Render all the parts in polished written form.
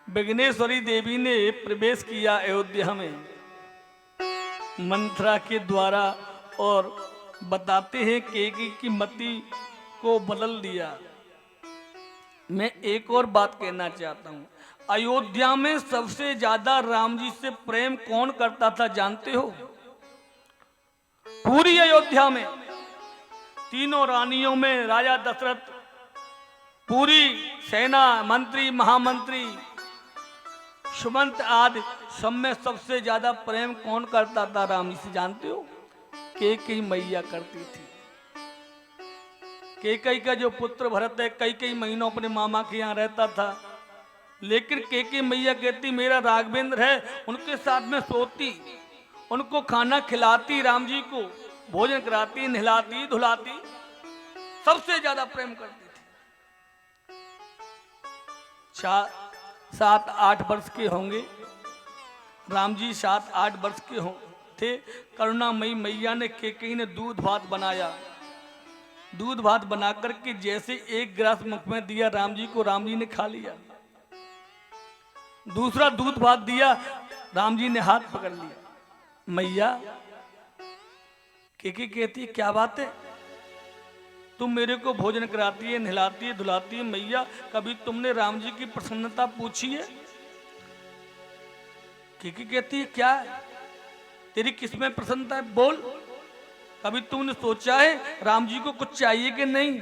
विघ्नेश्वरी देवी ने प्रवेश किया अयोध्या में मंत्रा के द्वारा और बताते हैं केकी की मति को बदल दिया। मैं एक और बात कहना चाहता हूं, अयोध्या में सबसे ज्यादा राम जी से प्रेम कौन करता था जानते हो? पूरी अयोध्या में तीनों रानियों में राजा दशरथ, पूरी सेना, मंत्री, महामंत्री, सुमंत आदि सब में सबसे ज्यादा प्रेम कौन करता था राम जी से जानते हो? कैकेयी मैया करती थी। कैकेयी का जो पुत्र भरत है कई महीनों अपने मामा के यहाँ रहता था, लेकिन कैकेयी मैया कहती मेरा राघवेंद्र है, उनके साथ में सोती, उनको खाना खिलाती, राम जी को भोजन कराती, नहलाती धुलाती, सबसे ज्यादा प्रेम करती थी। 7-8 वर्ष के होंगे राम जी, 7-8 वर्ष के थे। करुणामयी मैया ने कैकेयी ने दूध भात बनाया। दूध भात बना करके जैसे एक गिलास मुख में दिया राम जी को, राम जी ने खा लिया। दूसरा दूध भात दिया, राम जी ने हाथ पकड़ लिया। मैया कैकेयी कहती है क्या बात है, तुम मेरे को भोजन कराती है, नहलाती है, धुलाती है, मैया कभी तुमने राम जी की प्रसन्नता पूछी है? कैकेयी कहती है क्या है? तेरी किसमें प्रसन्नता है बोल, कभी तुमने सोचा है राम जी को कुछ चाहिए कि नहीं?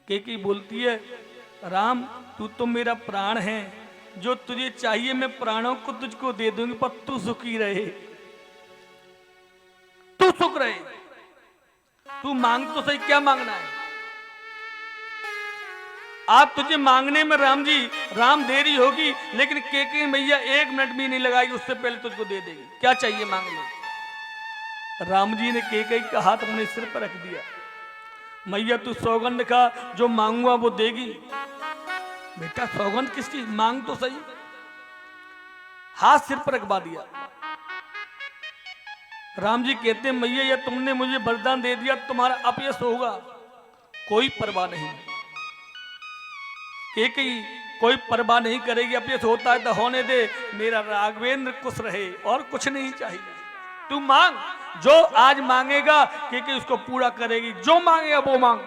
कैकेयी बोलती है राम तू तो मेरा प्राण है, जो तुझे चाहिए मैं प्राणों को तुझको दे दूंगी, पर तू सुखी रहे, तू सुख रहे, तू मांग तो सही, क्या मांगना है? आज तुझे मांगने में राम देरी होगी, लेकिन कैकेयी मैया 1 मिनट भी नहीं लगाएगी, उससे पहले तुझको दे देगी। क्या चाहिए मांग ले। राम जी ने कैकेयी का हाथ अपने सिर पर रख दिया। मैया तू सौगंध खा, जो मांगूंगा वो देगी। बेटा सौगंध किसकी, मांग तो सही। हाथ सिर पर रखवा दिया। राम जी कहते मैया ये तुमने मुझे वरदान दे दिया, तुम्हारा अपयश होगा, कोई परवाह नहीं। कैकेयी कोई परवाह नहीं करेगी, अपयश होता है तो होने दे, मेरा राघवेंद्र खुश रहे और कुछ नहीं चाहिए। तू मांग, जो आज मांगेगा कैकेयी उसको पूरा करेगी, जो मांगेगा वो मांग।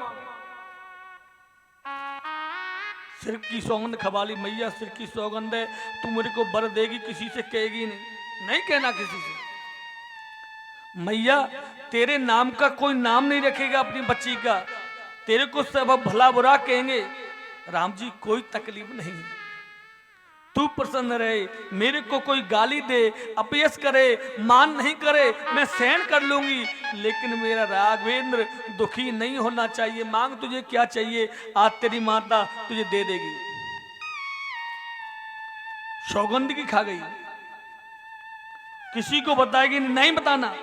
सिर की सौगंध खवाली, मैया सिर की सौगंध है, तू मेरे को वर देगी, किसी से कहेगी नहीं, नहीं कहना किसी से। मैया तेरे नाम का कोई नाम नहीं रखेगा अपनी बच्ची का, तेरे को सब भला बुरा कहेंगे। राम जी कोई तकलीफ नहीं, तू प्रसन्न रहे, मेरे को कोई गाली दे, अपयश करे, मान नहीं करे, मैं सहन कर लूंगी, लेकिन मेरा राघवेंद्र दुखी नहीं होना चाहिए। मांग तुझे क्या चाहिए, आज तेरी माता तुझे दे देगी। सौगंध की खा गई, किसी को बताएगी नहीं बताना।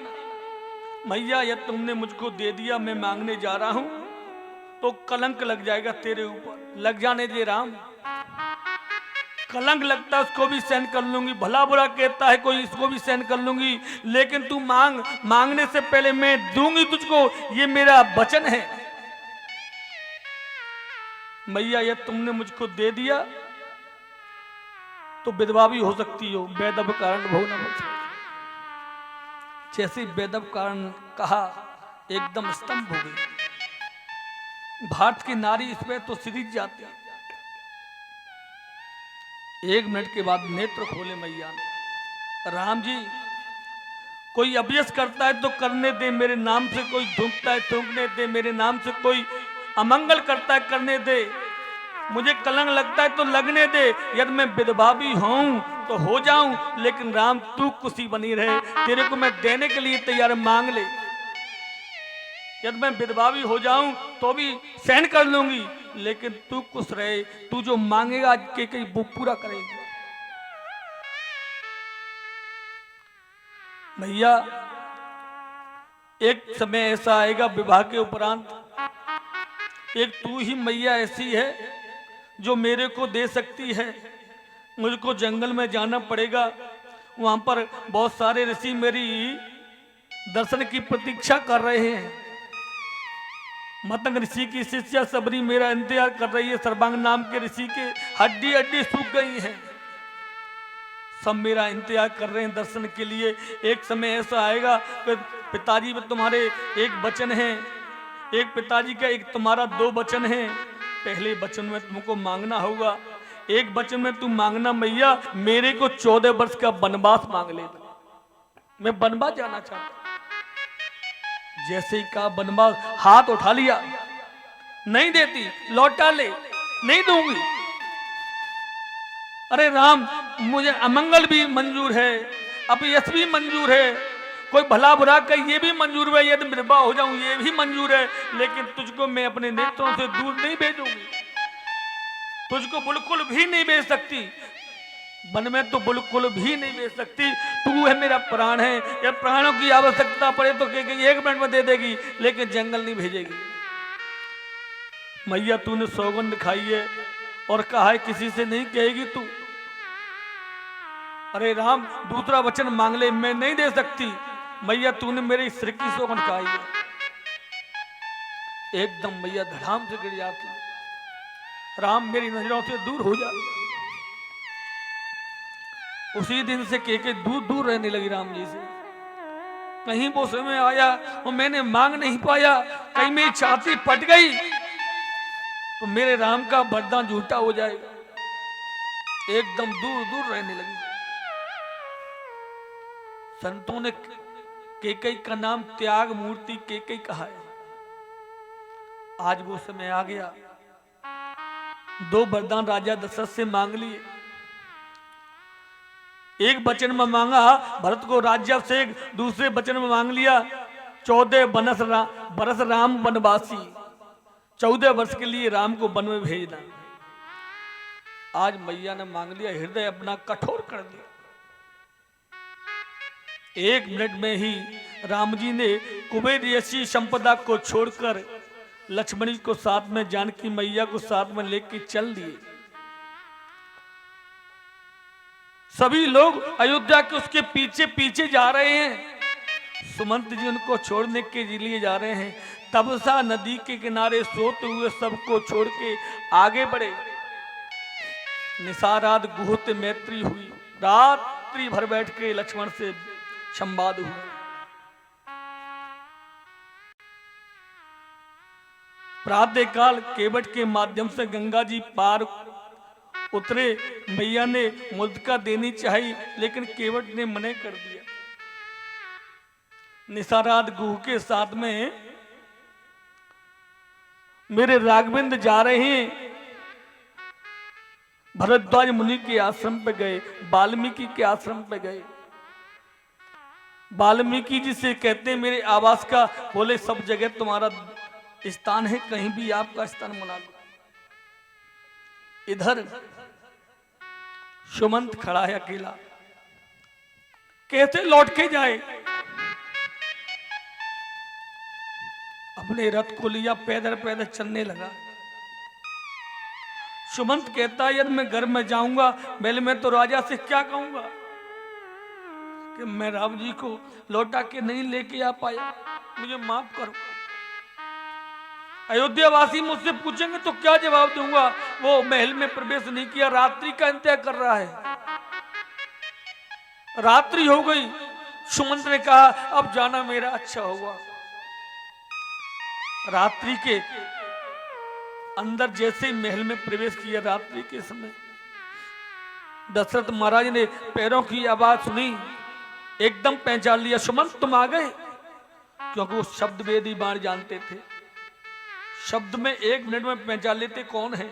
मैया यह तुमने मुझको दे दिया, मैं मांगने जा रहा हूं तो कलंक लग जाएगा तेरे ऊपर, लग जाने दे राम, कलंक लगता है उसको भी सहन कर लूंगी, भला बुरा कहता है कोई इसको भी सहन कर लूंगी, लेकिन तू मांग, मांगने से पहले मैं दूंगी तुझको, ये मेरा वचन है। मैया यह तुमने मुझको दे दिया तो विधवा भी हो सकती हो, बेदब कारण भोग न हो सकती। जैसे बेदब कारण कहा एकदम स्तंभ हो गई। भारत की नारी इसमें तो सिरिज जाती। 1 मिनट के बाद नेत्र खोले मैया ने। राम जी कोई अपयश करता है तो करने दे, मेरे नाम से कोई थूकता है थूकने दे, मेरे नाम से कोई अमंगल करता है करने दे, मुझे कलंक लगता है तो लगने दे, यदि मैं विधवा भी हूं तो हो जाऊं, लेकिन राम तू खुशी बनी रहे, तेरे को मैं देने के लिए तैयार, मांग ले। यदि मैं विधवा भी हो जाऊं तो भी सहन कर लूंगी, लेकिन तू खुश रहे, तू जो मांगेगा आज कैकेयी वो पूरा करेगी। भैया एक समय ऐसा आएगा विवाह के उपरांत, एक तू ही मैया ऐसी है जो मेरे को दे सकती है। मुझको जंगल में जाना पड़ेगा, वहां पर बहुत सारे ऋषि मेरी दर्शन की प्रतीक्षा कर रहे हैं। मतंग ऋषि की शिष्या सबरी मेरा इंतजार कर रही है, सर्वांग नाम के ऋषि के हड्डी हड्डी सूख गई हैं, सब मेरा इंतजार कर रहे हैं दर्शन के लिए। एक समय ऐसा आएगा कि पिताजी में तुम्हारे एक वचन है, एक पिताजी का एक तुम्हारा दो वचन है। पहले वचन में तुमको मांगना होगा, एक वचन में तुम मांगना मैया मेरे को 14 वर्ष का वनवास मांग ले, मैं वनवास जाना चाहता हूं। जैसे ही कहा वनवास, हाथ उठा लिया, नहीं देती, लौटा ले, नहीं दूंगी। अरे राम, मुझे अमंगल भी मंजूर है, अपयश भी मंजूर है, कोई भला बुरा का ये भी मंजूर है, यदि निर्वाह हो जाऊं ये भी मंजूर है, लेकिन तुझको मैं अपने नेत्रों से दूर नहीं भेजूंगी, तुझको बिल्कुल भी नहीं भेज सकती, वन में तो बिल्कुल भी नहीं भेज सकती। तू है मेरा प्राण है, या प्राणों की आवश्यकता पड़े तो एक मिनट में दे देगी, लेकिन जंगल नहीं भेजेगी। मैया तूने सौगंध खाई है और कहा है किसी से नहीं कहेगी तू। अरे राम, दूसरा वचन मांग ले, मैं नहीं दे सकती। मैया तूने मेरे सिर की सौगंध खाई है। एकदम मैया धड़ाम से गिर जाती, राम मेरी नजरों से दूर हो जा। उसी दिन से के दूर दूर रहने लगी राम जी से। कहीं वो समय आया और मैंने मांग नहीं पाया, कहीं मेरी छाती फट गई तो मेरे राम का वरदान झूठा हो जाएगा। एकदम दूर दूर रहने लगी। संतों ने केकई का नाम त्याग मूर्ति केकई कहा है। आज वो समय आ गया, दो वरदान राजा दशरथ से मांग लिए। एक वचन में मांगा भरत को राज्याभिषेक, दूसरे वचन में मांग लिया 14 बरस राम वनवासी, 14 वर्ष के लिए राम को वन में भेजना। आज मैया ने मांग लिया, हृदय अपना कठोर कर दिया। 1 मिनट में ही राम जी ने कुबेर जैसी संपदा को छोड़कर लक्ष्मण को साथ में, जानकी मैया को साथ में लेके चल दिए। सभी लोग अयोध्या के उसके पीछे पीछे जा रहे हैं। सुमंत जी उनको छोड़ने के लिए जा रहे हैं। तबसा नदी के किनारे सोते हुए सबको छोड़ के आगे बढ़े। निसारात गुहत मैत्री हुई, रात्रि भर बैठ के लक्ष्मण से संवाद हुआ। प्रातः काल केवट के माध्यम से गंगा जी पार उतरे। मैया ने मुद्रिका देनी चाहिए, लेकिन केवट ने मना कर दिया। निसारात गुह के साथ में मेरे राघवेंद्र जा रहे हैं। भरद्वाज मुनि के आश्रम पे गए, वाल्मीकि के आश्रम पे गए। वाल्मीकि जी से कहते हैं मेरे आवास का, बोले सब जगह तुम्हारा स्थान है, कहीं भी आपका स्थान बना लो। इधर सुमंत खड़ा है अकेला, कैसे लौट के जाए। अपने रथ को लिया, पैदल पैदल चलने लगा। सुमंत कहता है यदि मैं घर में जाऊंगा, पहले मैं तो राजा से क्या कहूंगा कि मैं राम जी को लौटा के नहीं लेके आ पाया, मुझे माफ करो। अयोध्या वासी मुझसे पूछेंगे तो क्या जवाब दूंगा। वो महल में प्रवेश नहीं किया, रात्रि का इंतजार कर रहा है। रात्रि हो गई। सुमंत ने कहा अब जाना मेरा अच्छा होगा। रात्रि के अंदर जैसे ही महल में प्रवेश किया, रात्रि के समय दशरथ महाराज ने पैरों की आवाज सुनी, एकदम पहचान लिया, सुमंत तुम आ गए। क्योंकि वो शब्द वेदी बाण जानते थे, शब्द में 1 मिनट में पहचान लेते कौन है।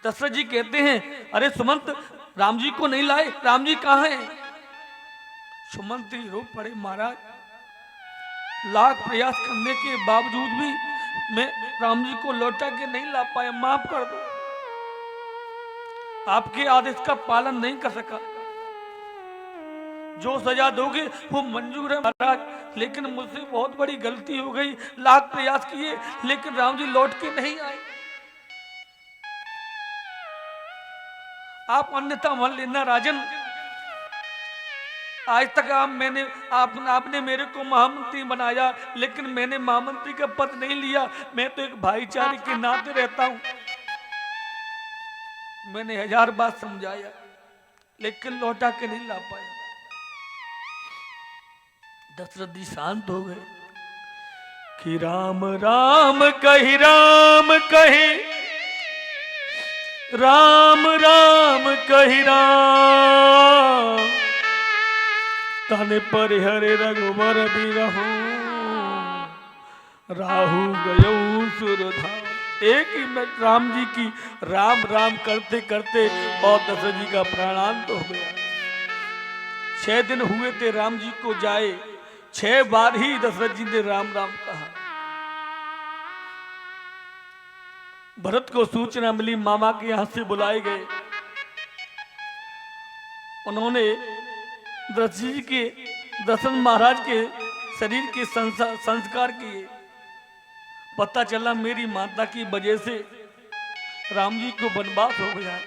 दशरथ जी कहते हैं अरे सुमंत, राम जी को नहीं लाए, राम जी कहां हैं। सुमंत जी रो पड़े, महाराज लाख प्रयास करने के बावजूद भी मैं राम जी को लौटा के नहीं ला पाया, माफ कर दो। आपके आदेश का पालन नहीं कर सका, जो सजा दोगे वो मंजूर है महाराज, लेकिन मुझसे बहुत बड़ी गलती हो गई। लाख प्रयास किए लेकिन राम जी लौट के नहीं आए। आप अन्यथा मान लेना राजन, आज तक आपने मेरे को महामंत्री बनाया, लेकिन मैंने महामंत्री का पद नहीं लिया। मैं तो एक भाईचारे के नाते रहता हूं। मैंने 1000 बार समझाया, लेकिन लौटा के नहीं ला पाया। दशरथ जी शांत हो गए कि राम राम कही, राम कही, राम राम कही राम, तन पर हरे रघुवर बिरहु, राहु गयो सुरधाम। एक ही में राम जी की राम राम करते करते और दशरथ जी का प्राणांत हो गया। 6 दिन हुए थे राम जी को जाए, 6 बार ही दशरथ जी ने राम राम कहा। भरत को सूचना मिली, मामा के यहां से बुलाए गए। उन्होंने दशरथ जी के, दशरथ महाराज के शरीर के संस्कार किए। पता चला मेरी माता की वजह से राम जी को वनवास हो गया।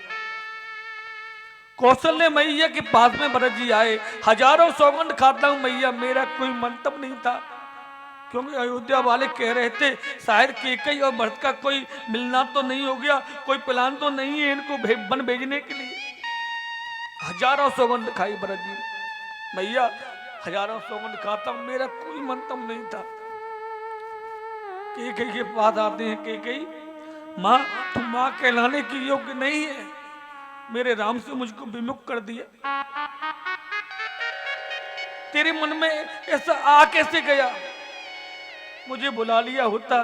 कौशल्य मैया के पास में भरत जी आए, हजारों सौगंध खाता हूं मैया, मेरा कोई मंतव्य नहीं था, क्योंकि अयोध्या वाले कह रहे थे शायद कैकेयी और भरत का कोई मिलना तो नहीं हो गया, कोई प्लान तो नहीं है इनको वन भेजने के लिए। हजारों सौगंध खाई भरत जी, मैया हजारों सौगंध खाता हूं, मेरा कोई मंतव्य नहीं था। कैकेयी के पास आते हैं, कैकेयी माँ तुम माँ कहलाने की योग्य नहीं है, मेरे राम से मुझको विमुख कर दिया, तेरे मन में ऐसा आ कैसे गया, मुझे बुला लिया होता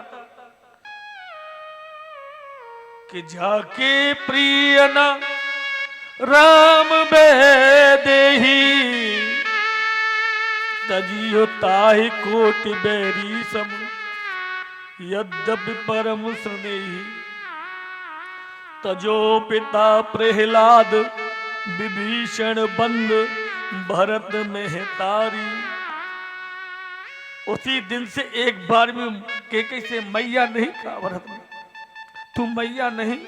कि जाके प्रिय न राम बेदेही, तजियो ताहि कोटि बैरी सम, यद्यपि परम स्नेही, तजो पिता प्रहलाद विभीषण बंद, भरत में तारी। उसी दिन से एक बार में कैकेयी से मैया नहीं कहा भरत ने, तू मैया नहीं,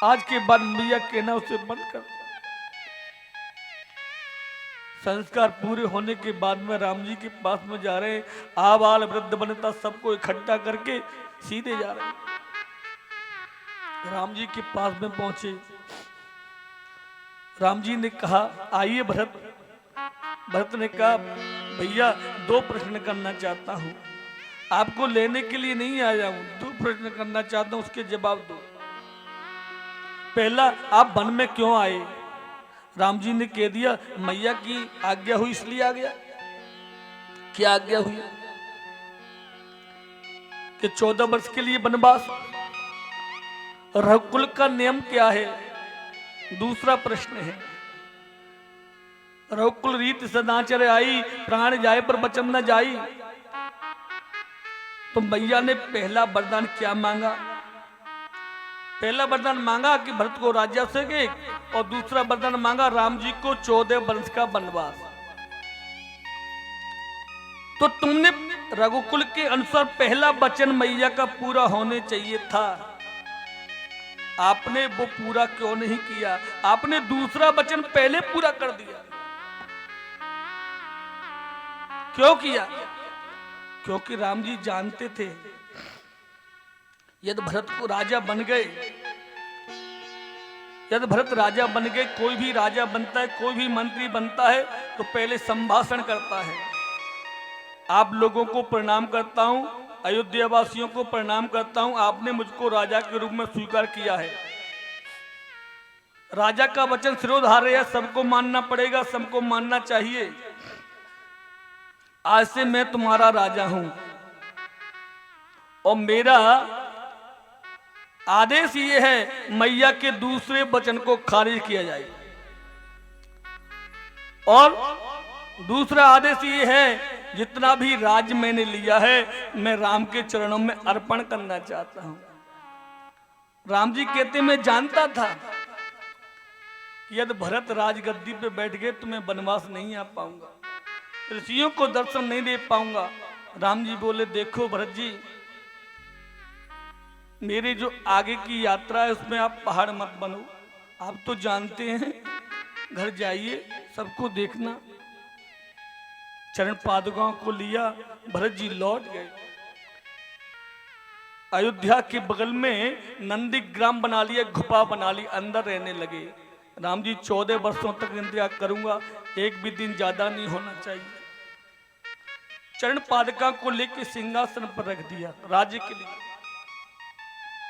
आज के बाद मैया कहना उसे बंद कर। संस्कार पूरे होने के बाद में राम जी के पास में जा रहे हैं, आबाल वृद्ध वनिता सबको इकट्ठा करके सीधे जा रहे हैं। राम जी के पास में पहुंचे, राम जी ने कहा आइए भरत। भरत ने कहा भैया 2 प्रश्न करना चाहता हूं, आपको लेने के लिए नहीं आया हूं, 2 प्रश्न करना चाहता हूं, उसके जवाब दो। पहला, आप वन में क्यों आए? राम जी ने कह दिया मैया की आज्ञा हुई इसलिए आ गया। क्या आज्ञा हुई? कि 14 वर्ष के लिए वनवास। रघुकुल का नियम क्या है? दूसरा प्रश्न है। रघुकुल रीत सदाचर आई, प्राण जाए पर वचन न जाई। तो मैया ने पहला वरदान क्या मांगा? पहला वरदान मांगा कि भरत को राज्य से, और दूसरा वरदान मांगा राम जी को 14 वर्ष का वनवास। तो तुमने रघुकुल के अनुसार पहला वचन मैया का पूरा होने चाहिए था, आपने वो पूरा क्यों नहीं किया? आपने दूसरा वचन पहले पूरा कर दिया। क्यों किया? क्योंकि राम जी जानते थे यदि भरत को राजा बन गए, यदि भरत राजा बन गए, कोई भी राजा बनता है, कोई भी मंत्री बनता है तो पहले संभाषण करता है। आप लोगों को प्रणाम करता हूं, अयोध्या वासियों को प्रणाम करता हूं, आपने मुझको राजा के रूप में स्वीकार किया है। राजा का वचन शिरोधार्य है, सबको मानना पड़ेगा, सबको मानना चाहिए। आज से मैं तुम्हारा राजा हूं और मेरा आदेश ये है मैया के दूसरे वचन को खारिज किया जाए। और दूसरा आदेश ये है जितना भी राज्य मैंने लिया है मैं राम के चरणों में अर्पण करना चाहता हूं। राम जी कहते मैं जानता था कि यदि भरत राजगद्दी पे बैठ गए तो मैं वनवास नहीं आ पाऊंगा, ऋषियों को दर्शन नहीं दे पाऊंगा। राम जी बोले देखो भरत जी, मेरी जो आगे की यात्रा है उसमें आप पहाड़ मत बनो। आप तो जानते हैं, घर जाइए, सबको देखना। चरण पादुकाओं को लिया, भरत जी लौट गए। अयोध्या के बगल में नंदीग्राम बना लिया, गुफा बना ली, अंदर रहने लगे। राम जी 14 वर्षों तक इंतजार करूंगा, एक भी दिन ज्यादा नहीं होना चाहिए। चरण पादुका को लेकर सिंहासन पर रख दिया राज्य के लिए।